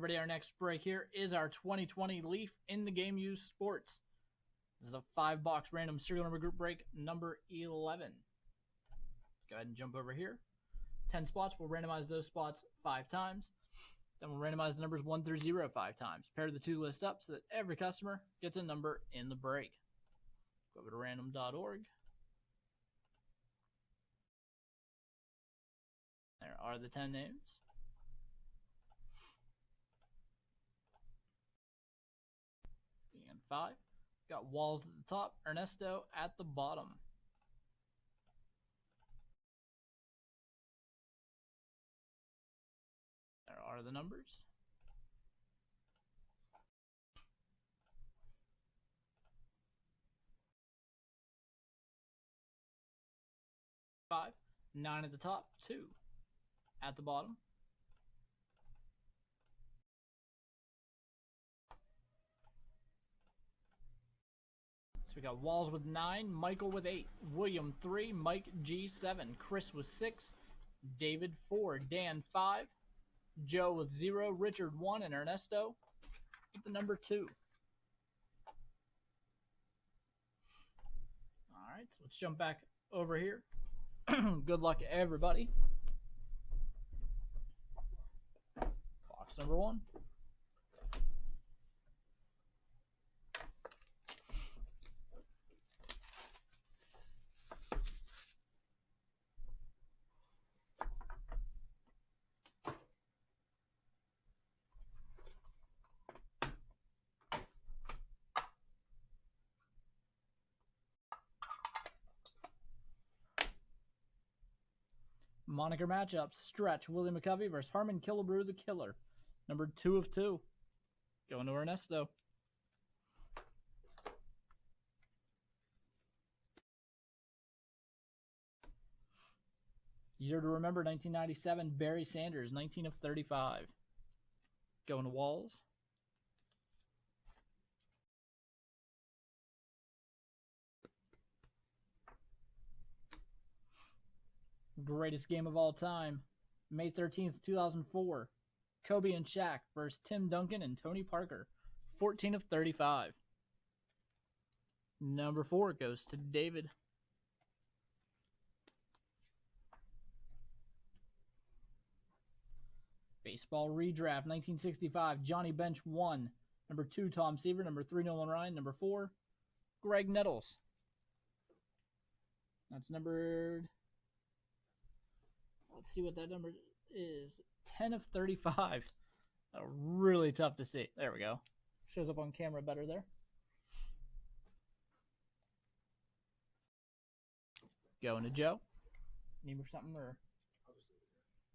everybody, our next break here is our 2020 Leaf in the Game Used Sports. This is a 5-box random serial number group break number 11. Let's go ahead and jump over here. 10 spots. We'll randomize those spots 5 times. Then we'll randomize the numbers 1 through 0 5 times. Pair the two lists up so that every customer gets a number in the break. Go over to random.org. There are the 10 names. And 5. Got Walls at the top, Ernesto at the bottom. There are the numbers. Five, 9 at the top, 2 at the bottom. So we got Walls with 9, Michael with 8, William 3, Mike G 7, Chris with 6, David 4, Dan 5, Joe with 0, Richard 1, and Ernesto with the number 2. Alright, so let's jump back over here. Good luck, everybody. Box number 1. Moniker matchups. Stretch, William McCovey versus Harmon Killebrew, the Killer. Number 2 of 2. Going to Ernesto. Year to remember, 1997. Barry Sanders, 19 of 35. Going to Walls. Greatest game of all time. May 13th, 2004. Kobe and Shaq versus Tim Duncan and Tony Parker. 14 of 35. Number 4 goes to David. Baseball redraft, 1965. Johnny Bench 1. Number 2, Tom Seaver. Number 3, Nolan Ryan. Number 4, Greg Nettles. That's numbered... Let's see what that number is. 10 of 35. Really tough to see. There we go. Shows up on camera better there. Going to Joe. Need for something or?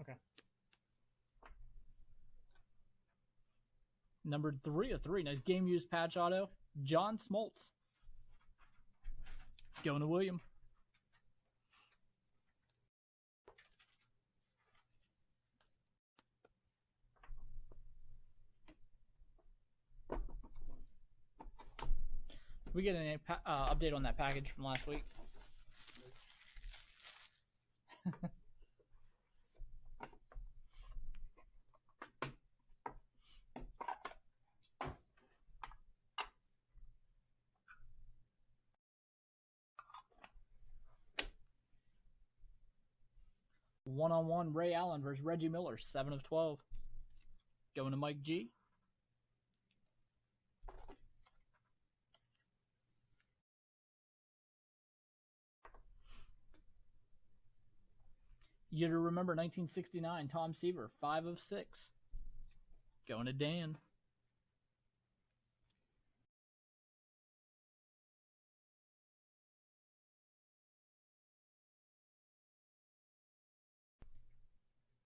Okay. Number 3 of 3. Nice game used patch auto. John Smoltz. Going to William. We get an update on that package from last week. One-on-one Ray Allen versus Reggie Miller, 7 of 12. Going to Mike G. Year to remember, 1969, Tom Seaver, 5 of 6. Going to Dan.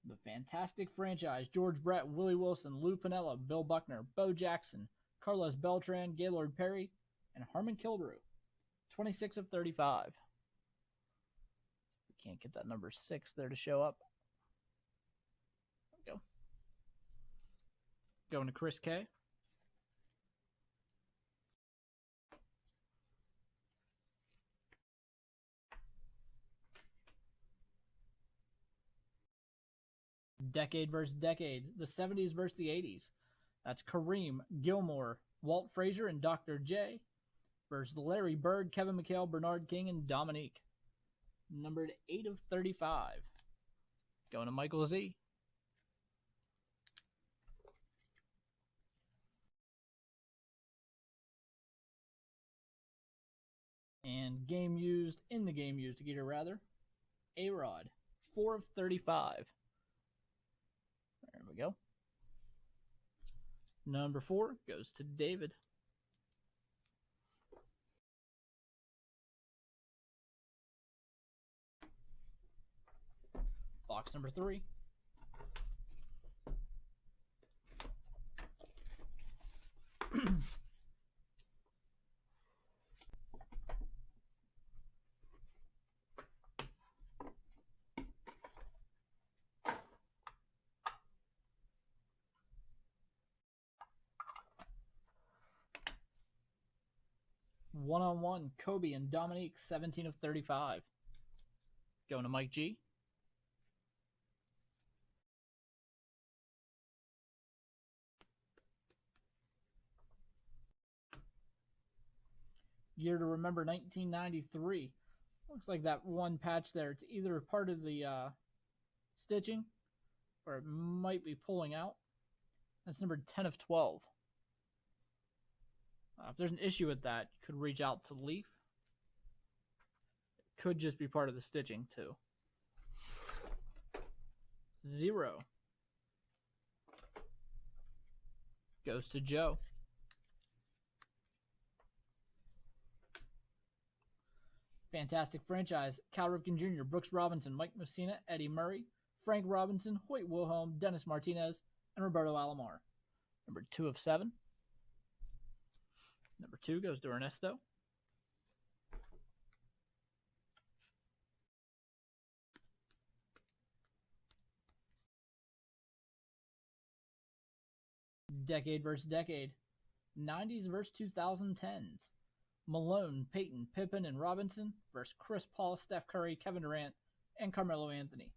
The Fantastic Franchise, George Brett, Willie Wilson, Lou Piniella, Bill Buckner, Bo Jackson, Carlos Beltran, Gaylord Perry, and Harmon Killebrew, 26 of 35. Can't get that number 6 there to show up. There we go. Going to Chris K. Decade versus decade. The 70s versus the 80s. That's Kareem, Gilmore, Walt Frazier, and Dr. J versus Larry Bird, Kevin McHale, Bernard King, and Dominique. Numbered 8 of 35. Going to Michael Z. And game used, in the game used, to get it rather. A-Rod, 4 of 35. There we go. Number 4 goes to David. Box number 3. One-on-one, Kobe and Dominique, 17 of 35. Going to Mike G. Year to remember, 1993. Looks like that one patch there, it's either part of the stitching or it might be pulling out. That's number 10 of 12. If there's an issue with that, you could reach out to Leaf. It could just be part of the stitching too. 0 goes to Joe. Fantastic franchise. Cal Ripken Jr., Brooks Robinson, Mike Mussina, Eddie Murray, Frank Robinson, Hoyt Wilhelm, Dennis Martinez, and Roberto Alomar. Number 2 of 7. Number 2 goes to Ernesto. Decade versus decade. 90s versus 2010s. Malone, Peyton, Pippen, and Robinson versus Chris Paul, Steph Curry, Kevin Durant, and Carmelo Anthony.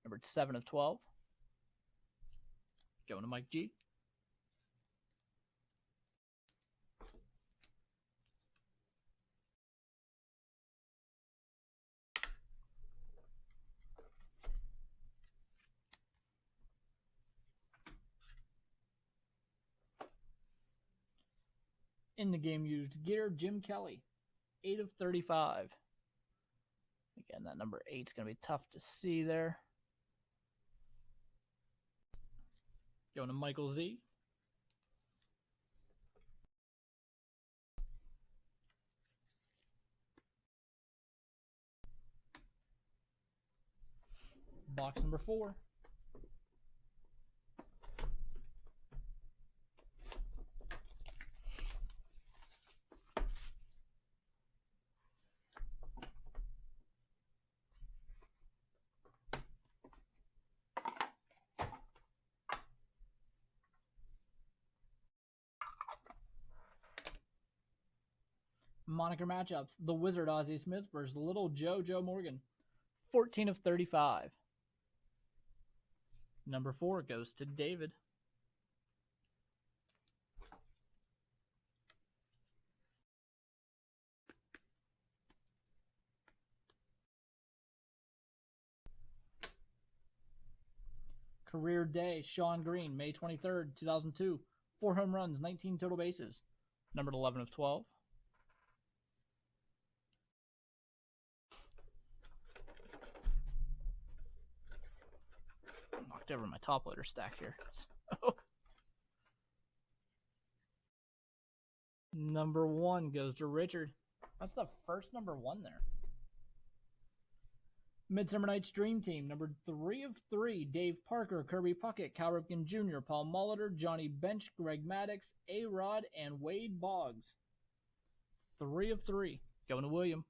Number 7 of 12. Going to Mike G. In the game used, gear, Jim Kelly, 8 of 35. Again, that number 8 is going to be tough to see there. Going to Michael Z. Box number 4. Moniker matchups. The Wizard Ozzie Smith versus Little Joe Morgan. 14 of 35. Number 4 goes to David. Career day, Sean Green, May 23rd, 2002. 4 home runs, 19 total bases. Numbered 11 of 12. Knocked over my top loader stack here. Number 1 goes to Richard. That's the first number 1 there. Midsummer Night's Dream Team, number 3 of 3, Dave Parker, Kirby Puckett, Cal Ripken Jr., Paul Molitor, Johnny Bench, Greg Maddux, A-Rod, and Wade Boggs. 3 of 3. Going to William.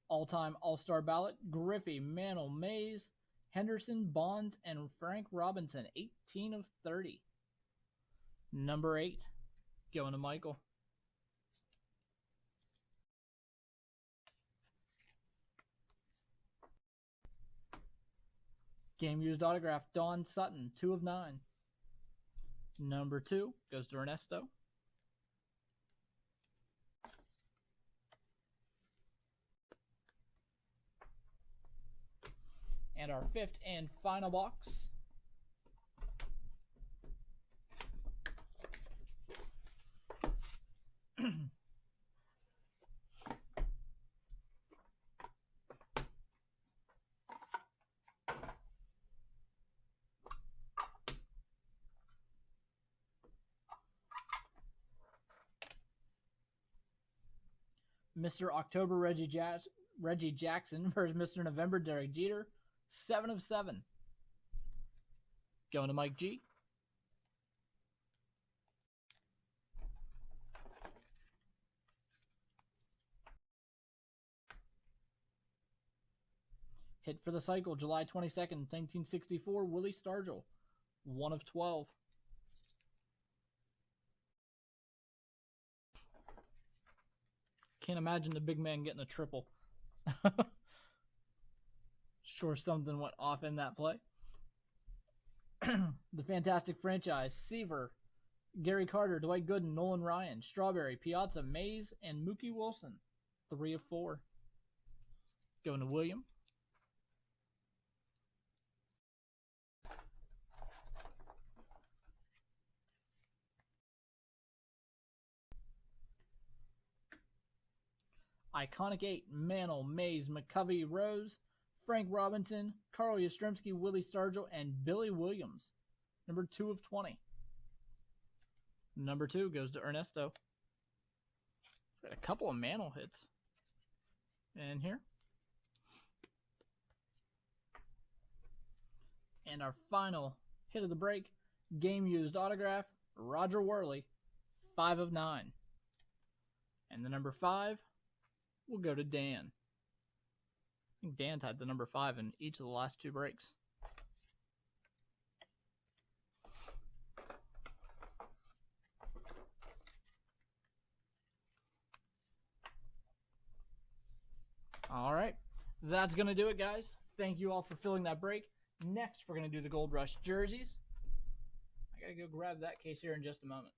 All-time All-Star ballot, Griffey, Mantle, Mays, Henderson, Bonds, and Frank Robinson, 18 of 30. Number 8, going to Michael. Game used autograph, Dawn Sutton, 2 of 9. Number 2 goes to Ernesto. And our 5th and final box. Mr. October Reggie Jackson versus Mr. November Derek Jeter, 7 of 7. Going to Mike G. Hit for the cycle, July 22nd, 1964, Willie Stargell, 1 of 12. Can't imagine the big man getting a triple. Sure something went off in that play. The Fantastic Franchise, Seaver, Gary Carter, Dwight Gooden, Nolan Ryan, Strawberry, Piazza, Mays, and Mookie Wilson, 3 of 4. Going to William. Iconic 8, Mantle, Mays, McCovey, Rose, Frank Robinson, Carl Yastrzemski, Willie Stargell, and Billy Williams. Number 2 of 20. Number 2 goes to Ernesto. Got a couple of Mantle hits in here. And our final hit of the break, game used autograph, Roger Worley, 5 of 9. And the number 5 will go to Dan. I think Dan's had the number 5 in each of the last 2 breaks. All right, that's going to do it, guys. Thank you all for filling that break. Next, we're going to do the Gold Rush jerseys. I got to go grab that case here in just a moment.